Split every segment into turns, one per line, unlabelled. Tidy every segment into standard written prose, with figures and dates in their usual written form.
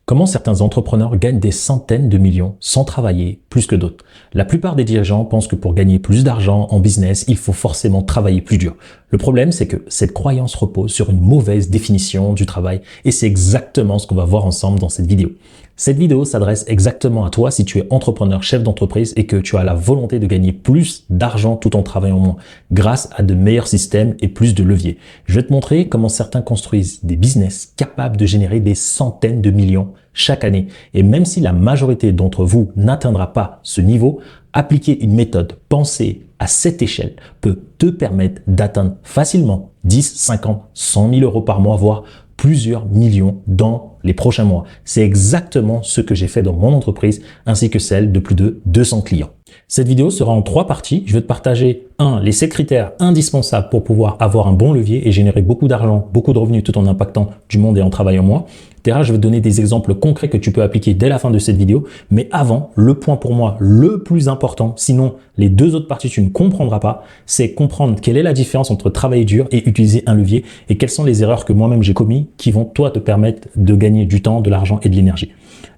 Comment certains entrepreneurs gagnent des centaines de millions sans travailler plus que d'autres? La plupart des dirigeants pensent que pour gagner plus d'argent en business, il faut forcément travailler plus dur. Le problème, c'est que cette croyance repose sur une mauvaise définition du travail et c'est exactement ce qu'on va voir ensemble dans cette vidéo. Cette vidéo s'adresse exactement à toi si tu es entrepreneur, chef d'entreprise et que tu as la volonté de gagner plus d'argent tout en travaillant moins grâce à de meilleurs systèmes et plus de leviers. Je vais te montrer comment certains construisent des business capables de générer des centaines de millions chaque année. Et même si la majorité d'entre vous n'atteindra pas ce niveau, appliquer une méthode pensée à cette échelle peut te permettre d'atteindre facilement 10, 50, 100 000 euros par mois, voire plusieurs millions dans les prochains mois. C'est exactement ce que j'ai fait dans mon entreprise ainsi que celle de plus de 200 clients. Cette vidéo sera en 3 parties. Je vais te partager les 7 critères indispensables pour pouvoir avoir un bon levier et générer beaucoup d'argent, beaucoup de revenus tout en impactant du monde et en travaillant moins. Je vais te donner des exemples concrets que tu peux appliquer dès la fin de cette vidéo. Mais avant, le point pour moi le plus important, sinon les 2 autres parties tu ne comprendras pas, c'est comprendre quelle est la différence entre travailler dur et utiliser un levier et quelles sont les erreurs que moi-même j'ai commises qui vont toi te permettre de gagner du temps, de l'argent et de l'énergie.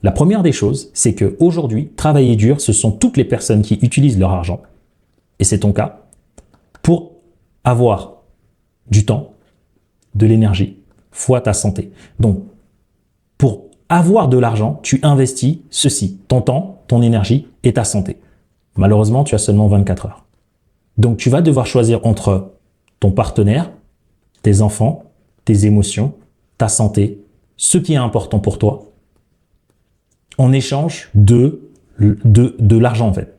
La première des choses, c'est qu'aujourd'hui, travailler dur, ce sont toutes les personnes qui utilisent leur argent, et c'est ton cas, pour avoir du temps, de l'énergie, fois ta santé. Donc, pour avoir de l'argent, tu investis ceci, ton temps, ton énergie et ta santé. Malheureusement, tu as seulement 24 heures. Donc, tu vas devoir choisir entre ton partenaire, tes enfants, tes émotions, ta santé, ce qui est important pour toi, en échange de l'argent en fait.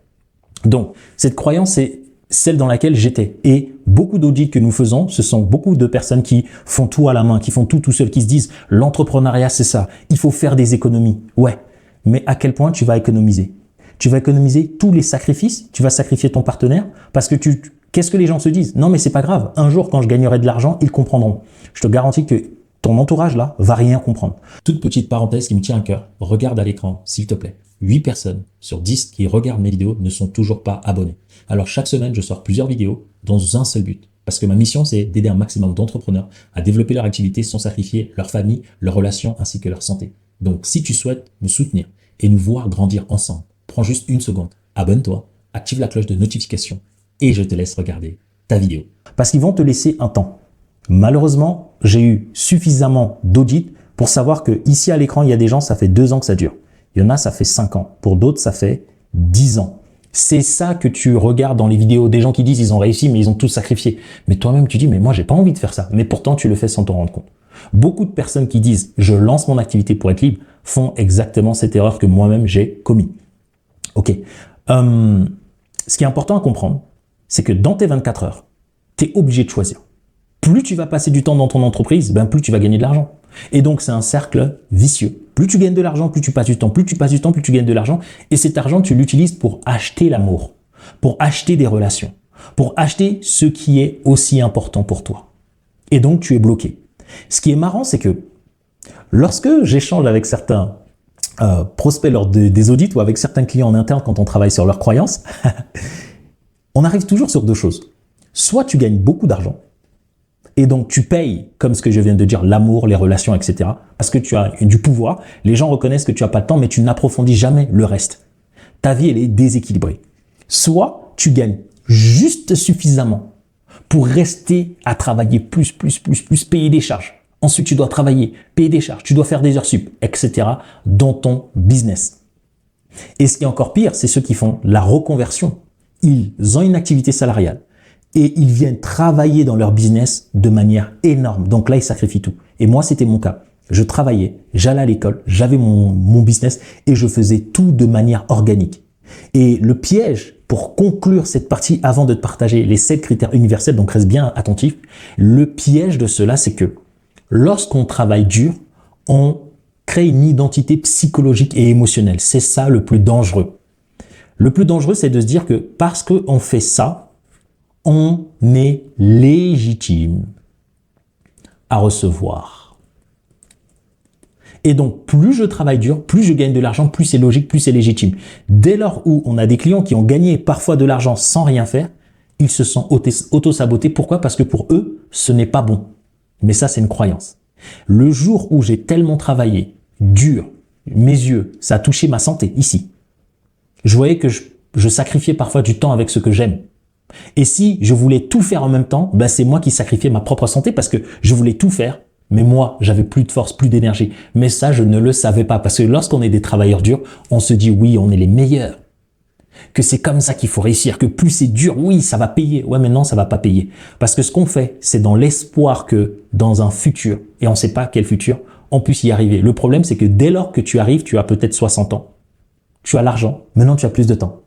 Donc, cette croyance, c'est celle dans laquelle j'étais. Et beaucoup d'audits que nous faisons, ce sont beaucoup de personnes qui font tout à la main, qui font tout seuls, qui se disent « l'entrepreneuriat, c'est ça, il faut faire des économies ». Ouais, mais à quel point tu vas économiser? Tu vas économiser tous les sacrifices, tu vas sacrifier ton partenaire parce que qu'est-ce que les gens se disent? Non, mais c'est pas grave, un jour quand je gagnerai de l'argent, ils comprendront. Je te garantis que ton entourage là va rien comprendre. Toute petite parenthèse qui me tient à cœur, regarde à l'écran s'il te plaît. 8 personnes sur 10 qui regardent mes vidéos ne sont toujours pas abonnés. Alors chaque semaine, je sors plusieurs vidéos dans un seul but. Parce que ma mission, c'est d'aider un maximum d'entrepreneurs à développer leur activité sans sacrifier leur famille, leurs relations ainsi que leur santé. Donc si tu souhaites me soutenir et nous voir grandir ensemble, prends juste une seconde, abonne-toi, active la cloche de notification et je te laisse regarder ta vidéo. Parce qu'ils vont te laisser un temps. Malheureusement, j'ai eu suffisamment d'audits pour savoir que ici à l'écran, il y a des gens, ça fait 2 ans que ça dure. Il y en a, ça fait 5 ans. Pour d'autres, ça fait 10 ans. C'est ça que tu regardes dans les vidéos des gens qui disent ils ont réussi, mais ils ont tout sacrifié. Mais toi-même, tu dis, mais moi, j'ai pas envie de faire ça. Mais pourtant, tu le fais sans t'en rendre compte. Beaucoup de personnes qui disent je lance mon activité pour être libre font exactement cette erreur que moi-même j'ai commis. Ok. Ce qui est important à comprendre, c'est que dans tes 24 heures, tu es obligé de choisir. Plus tu vas passer du temps dans ton entreprise, plus tu vas gagner de l'argent. Et donc, c'est un cercle vicieux. Plus tu gagnes de l'argent, plus tu passes du temps. Plus tu passes du temps, plus tu gagnes de l'argent. Et cet argent, tu l'utilises pour acheter l'amour, pour acheter des relations, pour acheter ce qui est aussi important pour toi. Et donc, tu es bloqué. Ce qui est marrant, c'est que lorsque j'échange avec certains prospects lors des audits ou avec certains clients en interne quand on travaille sur leurs croyances, on arrive toujours sur 2 choses. Soit tu gagnes beaucoup d'argent, et donc, tu payes, comme ce que je viens de dire, l'amour, les relations, etc. Parce que tu as du pouvoir. Les gens reconnaissent que tu n'as pas de temps, mais tu n'approfondis jamais le reste. Ta vie, elle est déséquilibrée. Soit tu gagnes juste suffisamment pour rester à travailler plus, payer des charges. Ensuite, tu dois travailler, payer des charges, tu dois faire des heures sup, etc. dans ton business. Et ce qui est encore pire, c'est ceux qui font la reconversion. Ils ont une activité salariale. Et ils viennent travailler dans leur business de manière énorme. Donc là, ils sacrifient tout. Et moi, c'était mon cas. Je travaillais, j'allais à l'école, j'avais mon business et je faisais tout de manière organique. Et le piège, pour conclure cette partie, avant de te partager les 7 critères universels, donc reste bien attentif, le piège de cela, c'est que lorsqu'on travaille dur, on crée une identité psychologique et émotionnelle. C'est ça le plus dangereux. Le plus dangereux, c'est de se dire que parce qu'on fait ça, on est légitime à recevoir. Et donc, plus je travaille dur, plus je gagne de l'argent, plus c'est logique, plus c'est légitime. Dès lors où on a des clients qui ont gagné parfois de l'argent sans rien faire, ils se sont auto-sabotés. Pourquoi? Parce que pour eux, ce n'est pas bon. Mais ça, c'est une croyance. Le jour où j'ai tellement travaillé dur, mes yeux, ça a touché ma santé, ici. Je voyais que je sacrifiais parfois du temps avec ce que j'aime. Et si je voulais tout faire en même temps, ben c'est moi qui sacrifiais ma propre santé parce que je voulais tout faire, mais moi, j'avais plus de force, plus d'énergie. Mais ça, je ne le savais pas parce que lorsqu'on est des travailleurs durs, on se dit oui, on est les meilleurs. Que c'est comme ça qu'il faut réussir, que plus c'est dur, oui, ça va payer. Ouais, mais non, ça va pas payer. Parce que ce qu'on fait, c'est dans l'espoir que dans un futur, et on ne sait pas quel futur, on puisse y arriver. Le problème, c'est que dès lors que tu arrives, tu as peut-être 60 ans. Tu as l'argent, maintenant tu as plus de temps.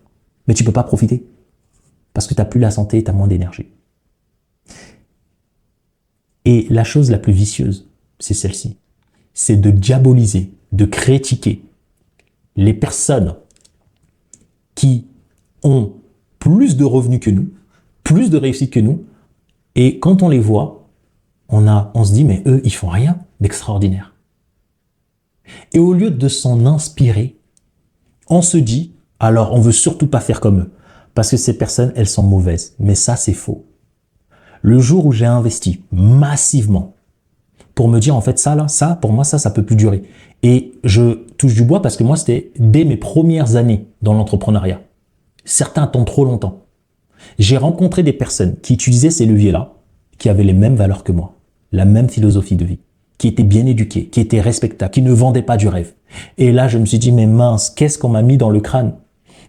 Mais tu peux pas profiter. Parce que tu n'as plus la santé et tu as moins d'énergie. Et la chose la plus vicieuse, c'est celle-ci. C'est de diaboliser, de critiquer les personnes qui ont plus de revenus que nous, plus de réussite que nous, et quand on les voit, on se dit, mais eux, ils font rien d'extraordinaire. Et au lieu de s'en inspirer, on se dit, alors on veut surtout pas faire comme eux, parce que ces personnes, elles sont mauvaises. Mais ça, c'est faux. Le jour où j'ai investi massivement pour me dire, en fait, ça, pour moi, ça peut plus durer. Et je touche du bois parce que moi, c'était dès mes premières années dans l'entrepreneuriat. Certains attendent trop longtemps. J'ai rencontré des personnes qui utilisaient ces leviers-là, qui avaient les mêmes valeurs que moi, la même philosophie de vie, qui étaient bien éduqués, qui étaient respectables, qui ne vendaient pas du rêve. Et là, je me suis dit, mais mince, qu'est-ce qu'on m'a mis dans le crâne?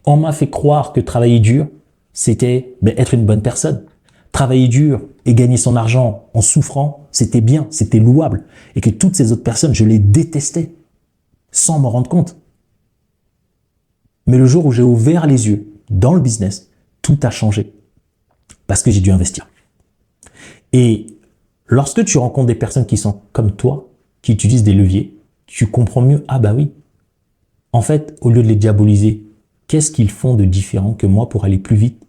On m'a fait croire que travailler dur, c'était être une bonne personne. Travailler dur et gagner son argent en souffrant, c'était bien, c'était louable. Et que toutes ces autres personnes, je les détestais, sans m'en rendre compte. Mais le jour où j'ai ouvert les yeux dans le business, tout a changé. Parce que j'ai dû investir. Et lorsque tu rencontres des personnes qui sont comme toi, qui utilisent des leviers, tu comprends mieux, ah bah oui. En fait, au lieu de les diaboliser, qu'est-ce qu'ils font de différent que moi pour aller plus vite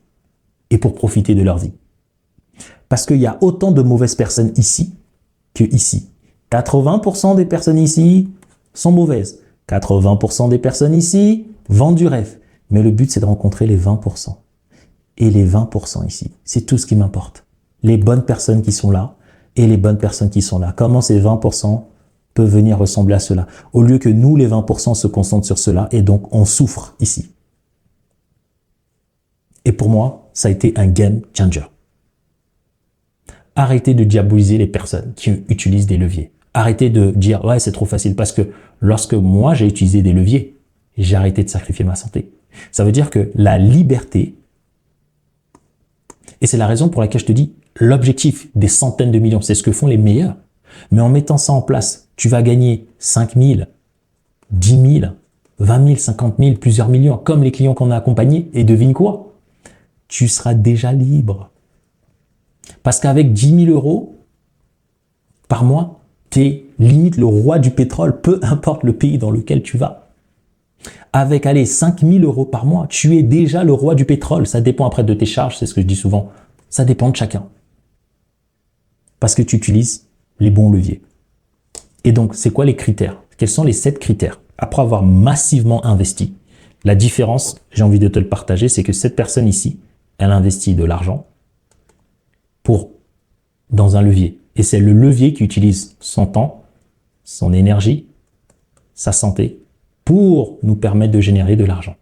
et pour profiter de leur vie? Parce qu'il y a autant de mauvaises personnes ici que ici. 80% des personnes ici sont mauvaises. 80% des personnes ici vendent du rêve. Mais le but, c'est de rencontrer les 20%. Et les 20% ici, c'est tout ce qui m'importe. Les bonnes personnes qui sont là et les bonnes personnes qui sont là. Comment ces 20% peuvent venir ressembler à cela? Au lieu que nous, les 20%, se concentrent sur cela et donc on souffre ici. Et pour moi, ça a été un game changer. Arrêtez de diaboliser les personnes qui utilisent des leviers. Arrêtez de dire « ouais, c'est trop facile » parce que lorsque moi, j'ai utilisé des leviers, j'ai arrêté de sacrifier ma santé. Ça veut dire que la liberté, et c'est la raison pour laquelle je te dis, l'objectif des centaines de millions, c'est ce que font les meilleurs. Mais en mettant ça en place, tu vas gagner 5 000, 10 000, 20 000, 50 000, plusieurs millions, comme les clients qu'on a accompagnés. Et devine quoi? Tu seras déjà libre. Parce qu'avec 10 000 euros par mois, tu es limite le roi du pétrole, peu importe le pays dans lequel tu vas. Avec, allez, 5 000 euros par mois, tu es déjà le roi du pétrole. Ça dépend après de tes charges, c'est ce que je dis souvent. Ça dépend de chacun. Parce que tu utilises les bons leviers. Et donc, c'est quoi les critères? Quels sont les 7 critères? Après avoir massivement investi, la différence, j'ai envie de te le partager, c'est que cette personne ici, elle investit de l'argent dans un levier. Et c'est le levier qui utilise son temps, son énergie, sa santé, pour nous permettre de générer de l'argent.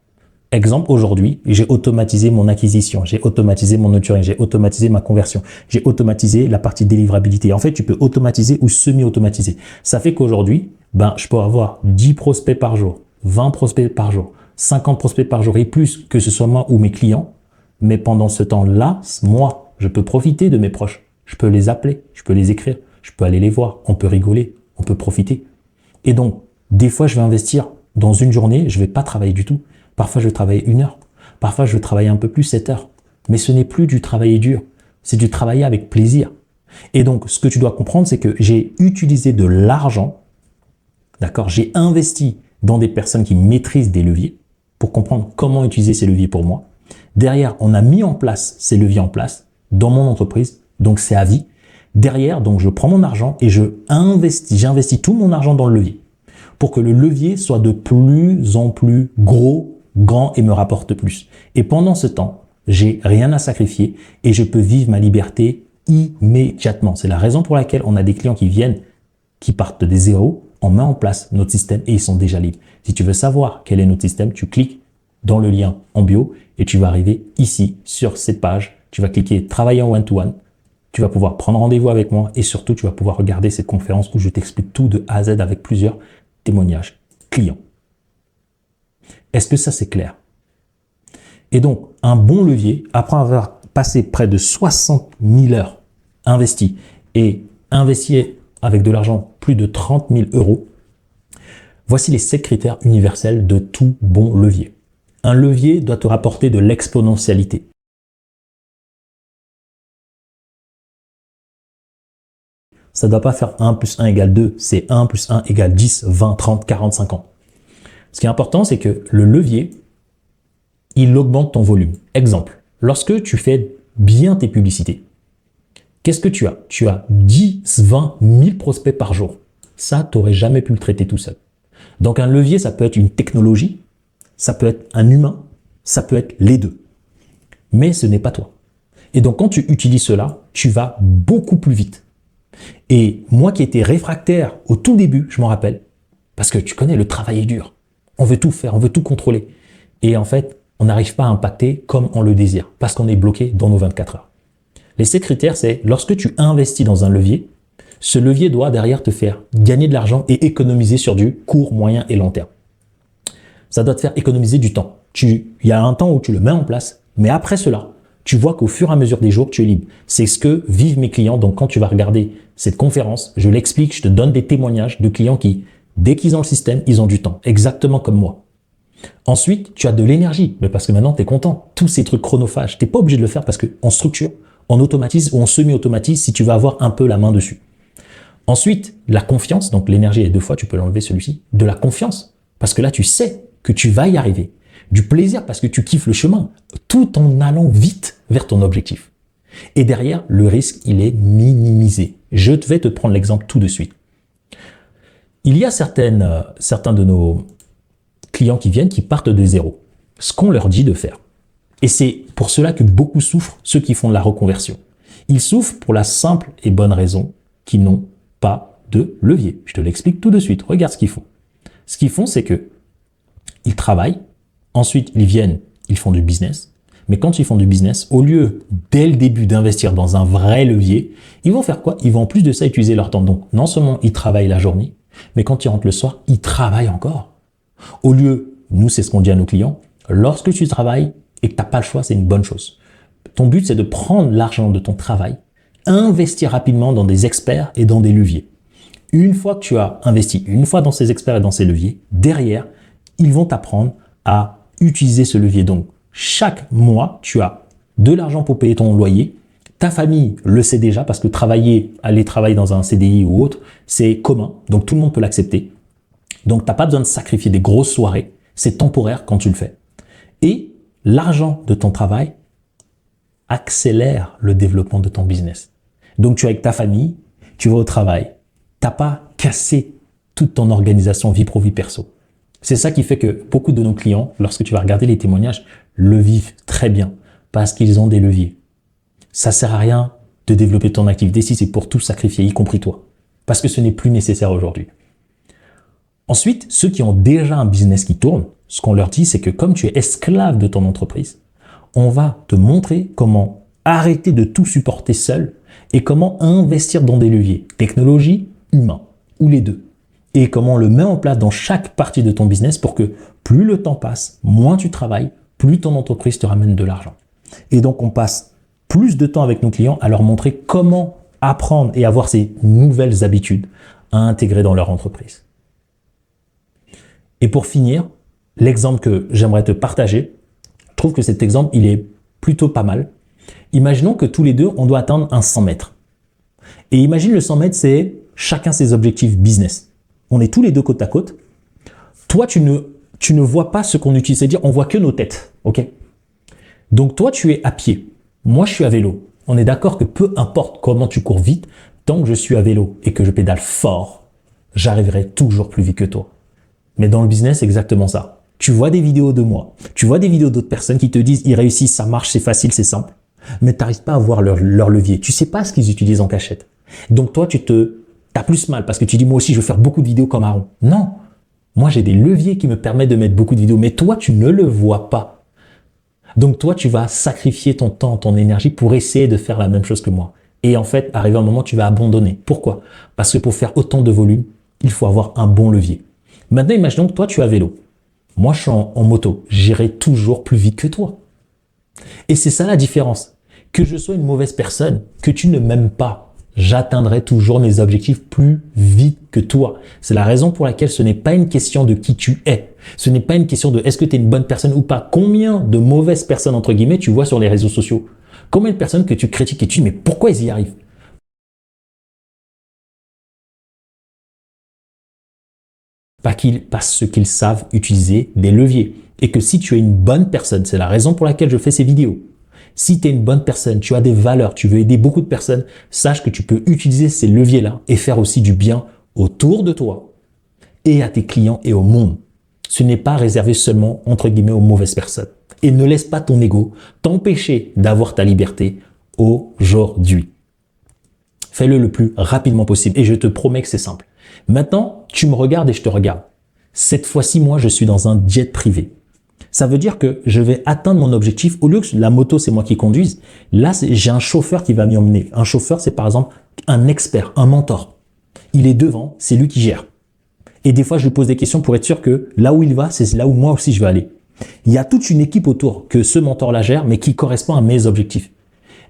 Exemple, aujourd'hui, j'ai automatisé mon acquisition, j'ai automatisé mon nurturing, j'ai automatisé ma conversion, j'ai automatisé la partie délivrabilité. En fait, tu peux automatiser ou semi-automatiser. Ça fait qu'aujourd'hui, je peux avoir 10 prospects par jour, 20 prospects par jour, 50 prospects par jour et plus, que ce soit moi ou mes clients. Mais pendant ce temps-là, moi, je peux profiter de mes proches. Je peux les appeler, je peux les écrire, je peux aller les voir, on peut rigoler, on peut profiter. Et donc, des fois, je vais investir dans une journée, je ne vais pas travailler du tout. Parfois, je vais travailler 1 heure. Parfois, je vais travailler un peu plus, 7 heures. Mais ce n'est plus du travailler dur, c'est du travailler avec plaisir. Et donc, ce que tu dois comprendre, c'est que j'ai utilisé de l'argent, d'accord? J'ai investi dans des personnes qui maîtrisent des leviers pour comprendre comment utiliser ces leviers pour moi. Derrière, on a mis en place ces leviers en place dans mon entreprise, donc c'est à vie. Derrière, donc je prends mon argent et j'investis tout mon argent dans le levier pour que le levier soit de plus en plus gros, grand et me rapporte plus. Et pendant ce temps, j'ai rien à sacrifier et je peux vivre ma liberté immédiatement. C'est la raison pour laquelle on a des clients qui viennent, qui partent des zéros on met en place notre système et ils sont déjà libres. Si tu veux savoir quel est notre système, tu cliques dans le lien en bio et tu vas arriver ici sur cette page. Tu vas cliquer travailler en one-to-one. Tu vas pouvoir prendre rendez-vous avec moi et surtout, tu vas pouvoir regarder cette conférence où je t'explique tout de A à Z avec plusieurs témoignages clients. Est-ce que ça, c'est clair? Et donc, un bon levier, après avoir passé près de 60 000 heures investies et investi avec de l'argent plus de 30 000 euros, voici les 7 critères universels de tout bon levier. Un levier doit te rapporter de l'exponentialité. Ça ne doit pas faire 1 plus 1 égale 2, c'est 1 plus 1 égale 10, 20, 30, 40, 50. Ce qui est important, c'est que le levier, il augmente ton volume. Exemple, lorsque tu fais bien tes publicités, qu'est-ce que tu as? Tu as 10, 20, 1000 prospects par jour. Ça, tu n'aurais jamais pu le traiter tout seul. Donc, un levier, ça peut être une technologie, ça peut être un humain, ça peut être les deux. Mais ce n'est pas toi. Et donc, quand tu utilises cela, tu vas beaucoup plus vite. Et moi qui étais réfractaire au tout début, je m'en rappelle, parce que tu connais, le travail est dur. On veut tout faire, on veut tout contrôler. Et en fait, on n'arrive pas à impacter comme on le désire, parce qu'on est bloqué dans nos 24 heures. Les 7 critères, c'est lorsque tu investis dans un levier, ce levier doit derrière te faire gagner de l'argent et économiser sur du court, moyen et long terme. Ça doit te faire économiser du temps. Il y a un temps où tu le mets en place, mais après cela, tu vois qu'au fur et à mesure des jours, tu es libre. C'est ce que vivent mes clients. Donc, quand tu vas regarder cette conférence, je l'explique, je te donne des témoignages de clients qui, dès qu'ils ont le système, ils ont du temps, exactement comme moi. Ensuite, tu as de l'énergie, mais parce que maintenant, tu es content. Tous ces trucs chronophages, tu n'es pas obligé de le faire parce qu'on structure, on automatise ou on semi-automatise si tu vas avoir un peu la main dessus. Ensuite, la confiance, donc l'énergie est 2 fois, tu peux l'enlever celui-ci, de la confiance, parce que là, tu sais que tu vas y arriver. Du plaisir parce que tu kiffes le chemin, tout en allant vite vers ton objectif. Et derrière, le risque, il est minimisé. Je vais te prendre l'exemple tout de suite. Il y a certains de nos clients qui viennent, qui partent de zéro. Ce qu'on leur dit de faire. Et c'est pour cela que beaucoup souffrent, ceux qui font de la reconversion. Ils souffrent pour la simple et bonne raison qu'ils n'ont pas de levier. Je te l'explique tout de suite. Regarde ce qu'ils font. Ce qu'ils font, c'est que ils travaillent. Ensuite, ils viennent, ils font du business. Mais quand ils font du business, au lieu, dès le début, d'investir dans un vrai levier, ils vont faire quoi? Ils vont en plus de ça utiliser leur temps. Donc, non seulement ils travaillent la journée, mais quand ils rentrent le soir, ils travaillent encore. Au lieu, nous, c'est ce qu'on dit à nos clients, lorsque tu travailles et que tu n'as pas le choix, c'est une bonne chose. Ton but, c'est de prendre l'argent de ton travail, investir rapidement dans des experts et dans des leviers. Une fois que tu as investi, une fois dans ces experts et dans ces leviers, derrière, ils vont t'apprendre à utiliser ce levier. Donc, chaque mois, tu as de l'argent pour payer ton loyer. Ta famille le sait déjà parce que aller travailler dans un CDI ou autre, c'est commun. Donc, tout le monde peut l'accepter. Donc, tu n'as pas besoin de sacrifier des grosses soirées. C'est temporaire quand tu le fais. Et l'argent de ton travail accélère le développement de ton business. Donc, tu es avec ta famille, tu vas au travail. Tu n'as pas cassé toute ton organisation vie pro, vie perso. C'est ça qui fait que beaucoup de nos clients, lorsque tu vas regarder les témoignages, le vivent très bien parce qu'ils ont des leviers. Ça sert à rien de développer ton activité si c'est pour tout sacrifier, y compris toi, parce que ce n'est plus nécessaire aujourd'hui. Ensuite, ceux qui ont déjà un business qui tourne, ce qu'on leur dit, c'est que comme tu es esclave de ton entreprise, on va te montrer comment arrêter de tout supporter seul et comment investir dans des leviers, technologie, humain, ou les deux. Et comment on le met en place dans chaque partie de ton business pour que plus le temps passe, moins tu travailles, plus ton entreprise te ramène de l'argent. Et donc, on passe plus de temps avec nos clients à leur montrer comment apprendre et avoir ces nouvelles habitudes à intégrer dans leur entreprise. Et pour finir, l'exemple que j'aimerais te partager, je trouve que cet exemple, il est plutôt pas mal. Imaginons que tous les deux, on doit atteindre un 100 mètres. Et imagine le 100 mètres, c'est chacun ses objectifs business. On est tous les deux côte à côte. Toi, tu ne vois pas ce qu'on utilise, c'est-à-dire on voit que nos têtes. Ok? Donc toi, tu es à pied. Moi, je suis à vélo. On est d'accord que peu importe comment tu cours vite, tant que je suis à vélo et que je pédale fort, j'arriverai toujours plus vite que toi. Mais dans le business, c'est exactement ça. Tu vois des vidéos de moi, tu vois des vidéos d'autres personnes qui te disent ils réussissent, ça marche, c'est facile, c'est simple. Mais tu n'arrives pas à voir leur levier. Tu sais pas ce qu'ils utilisent en cachette. Donc toi, tu te T'as plus mal parce que tu dis, moi aussi, je veux faire beaucoup de vidéos comme Aaron. Non. Moi, j'ai des leviers qui me permettent de mettre beaucoup de vidéos, mais toi, tu ne le vois pas. Donc, toi, tu vas sacrifier ton temps, ton énergie pour essayer de faire la même chose que moi. Et en fait, arrivé un moment, tu vas abandonner. Pourquoi? Parce que pour faire autant de volume, il faut avoir un bon levier. Maintenant, imaginons que toi, tu as vélo. Moi, je suis en moto. J'irai toujours plus vite que toi. Et c'est ça la différence. Que je sois une mauvaise personne, que tu ne m'aimes pas, j'atteindrai toujours mes objectifs plus vite que toi. C'est la raison pour laquelle ce n'est pas une question de qui tu es. Ce n'est pas une question de est-ce que tu es une bonne personne ou pas. Combien de mauvaises personnes, entre guillemets, tu vois sur les réseaux sociaux? Combien de personnes que tu critiques et tu dis mais pourquoi ils y arrivent? Parce qu'ils savent utiliser des leviers. Et que si tu es une bonne personne, c'est la raison pour laquelle je fais ces vidéos. Si tu es une bonne personne, tu as des valeurs, tu veux aider beaucoup de personnes, sache que tu peux utiliser ces leviers-là et faire aussi du bien autour de toi et à tes clients et au monde. Ce n'est pas réservé seulement, entre guillemets, aux mauvaises personnes. Et ne laisse pas ton ego t'empêcher d'avoir ta liberté aujourd'hui. Fais-le le plus rapidement possible et je te promets que c'est simple. Maintenant, tu me regardes et je te regarde. Cette fois-ci, moi, je suis dans un jet privé. Ça veut dire que je vais atteindre mon objectif. Au lieu que la moto, c'est moi qui conduise, là, j'ai un chauffeur qui va m'y emmener. Un chauffeur, c'est par exemple un expert, un mentor. Il est devant, c'est lui qui gère. Et des fois, je lui pose des questions pour être sûr que là où il va, c'est là où moi aussi je vais aller. Il y a toute une équipe autour que ce mentor-là gère, mais qui correspond à mes objectifs.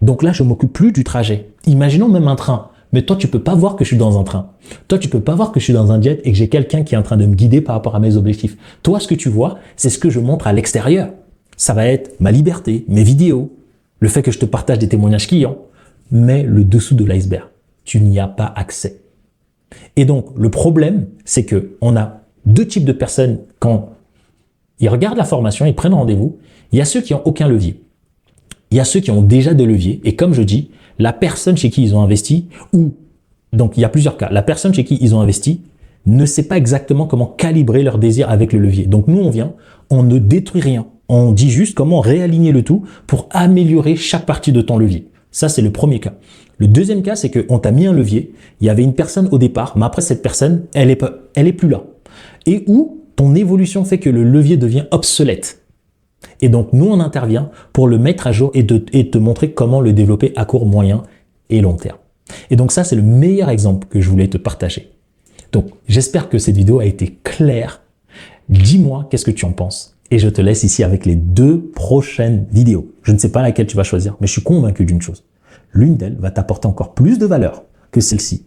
Donc là, je m'occupe plus du trajet. Imaginons même un train. Mais toi, tu peux pas voir que je suis dans un train. Toi, tu peux pas voir que je suis dans un jet et que j'ai quelqu'un qui est en train de me guider par rapport à mes objectifs. Toi, ce que tu vois, c'est ce que je montre à l'extérieur. Ça va être ma liberté, mes vidéos, le fait que je te partage des témoignages clients, mais le dessous de l'iceberg, tu n'y as pas accès. Et donc, le problème, c'est que on a deux types de personnes quand ils regardent la formation, ils prennent rendez-vous. Il y a ceux qui ont aucun levier. Il y a ceux qui ont déjà des leviers. Et comme je dis, la personne chez qui ils ont investi, donc il y a plusieurs cas. La personne chez qui ils ont investi ne sait pas exactement comment calibrer leur désir avec le levier. Donc nous, on vient, on ne détruit rien. On dit juste comment réaligner le tout pour améliorer chaque partie de ton levier. Ça, c'est le premier cas. Le deuxième cas, c'est qu'on t'a mis un levier. Il y avait une personne au départ, mais après, cette personne, elle est plus là. Et où ton évolution fait que le levier devient obsolète. Et donc, nous, on intervient pour le mettre à jour et te montrer comment le développer à court, moyen et long terme. Et donc, ça, c'est le meilleur exemple que je voulais te partager. Donc, j'espère que cette vidéo a été claire. Dis-moi qu'est-ce que tu en penses. Et je te laisse ici avec les 2 prochaines vidéos. Je ne sais pas laquelle tu vas choisir, mais je suis convaincu d'une chose. L'une d'elles va t'apporter encore plus de valeur que celle-ci.